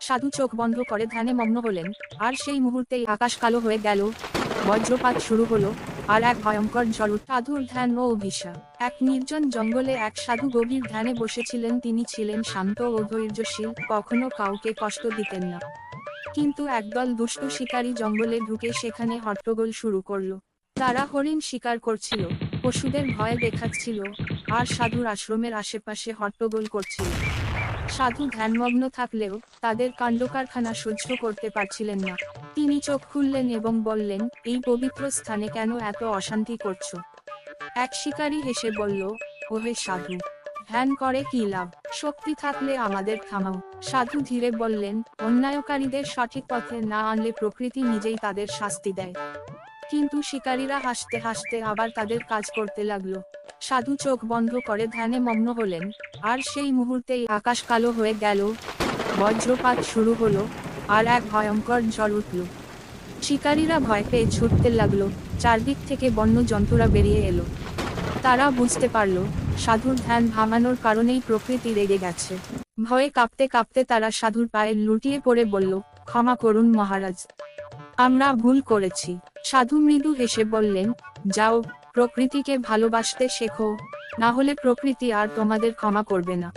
সাধু চোখ বন্ধ করে ধ্যানে মগ্ন হলেন, আর সেই মুহূর্তেই আকাশ কালো হয়ে গেল, বজ্রপাত শুরু হলো, আর এক ভয়ঙ্কর ঝড়। সাধুর ধ্যান ও অভিশাপ। এক নির্জন জঙ্গলে এক সাধু গভীর ধ্যানে বসেছিলেন। তিনি ছিলেন শান্ত ও ধৈর্যশীল, কখনো কাউকে কষ্ট দিতেন না। কিন্তু একদল দুষ্টু শিকারী জঙ্গলে ঢুকে সেখানে হট্টগোল শুরু করলো। তারা হরিণ শিকার করছিল, পশুদের ভয় দেখাচ্ছিল, আর সাধুর আশ্রমের আশেপাশে হট্টগোল করছিল। সাধু ধ্যানমগ্ন থাকলেও তাদের কাণ্ডকারখানা সহ্য করতে পারছিলেন না। তিনি চোখ খুললেন এবং বললেন, এই পবিত্র স্থানে কেন এত অশান্তি করছো? এক শিকারী হেসে বলল, ওহে সাধু, ধ্যান করে কি লাভ? শক্তি থাকলে আমাদের থামাও। সাধু ধীরে বললেন, অন্যায়কারীদের সঠিক পথে না আনলে প্রকৃতি নিজেই তাদের শাস্তি দেয়। কিন্তু শিকারীরা হাসতে হাসতে আবার তাদের কাজ করতে লাগলো। সাধু চোখ বন্ধ করে ধ্যানে মগ্ন হলেন, আর সেই মুহূর্তেই আকাশ কালো হয়ে গেল, বজ্রপাত শুরু হলো, আর এক ভয়ঙ্কর ঝড় উঠল। শিকারীরা ভয় পেয়ে ছুটতে লাগলো, চারদিক থেকে বন্য জন্তুরা বেরিয়ে এলো। তারা বুঝতে পারল, সাধুর ধ্যান ভাঙানোর কারণেই প্রকৃতি রেগে গেছে। ভয়ে কাঁপতে কাঁপতে তারা সাধুর পায়ে লুটিয়ে পড়ে বলল, ক্ষমা করুন মহারাজ, আমরা ভুল করেছি। সাধু মৃদু হেসে বললেন, যাও, প্রকৃতিকে ভালোবাসতে শেখো, না হলে প্রকৃতি আর তোমাদের ক্ষমা করবে না।